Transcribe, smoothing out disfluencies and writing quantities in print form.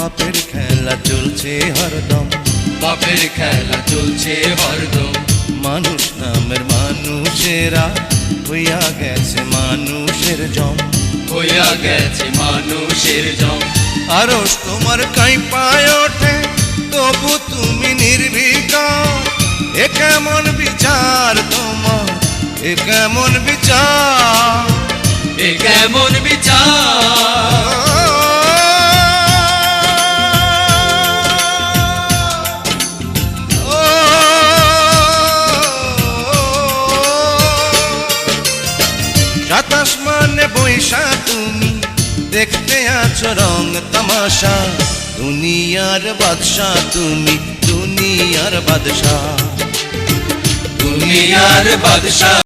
পাপের খেলা চলছে হরদম, পাপের খেলা চলছে হরদম। মানুষ নামের মানুষেরা হইয়া গেছে মানুষের জম, হইয়া গেছে মানুষের জম। আরশ তোমার কাঁপায় ওঠে তবু তুমি নির্বিকার। এ কেমন বিচার তোমার, এ কেমন বিচার, এ কেমন বিচার। সাতাশ মানে বৈশা তুমি দেখতে আছো রং তামাশা। দুনিয়ার বাদশা তুমি, দুনিয়ার বাদশা, দুনিয়ার বাদশা।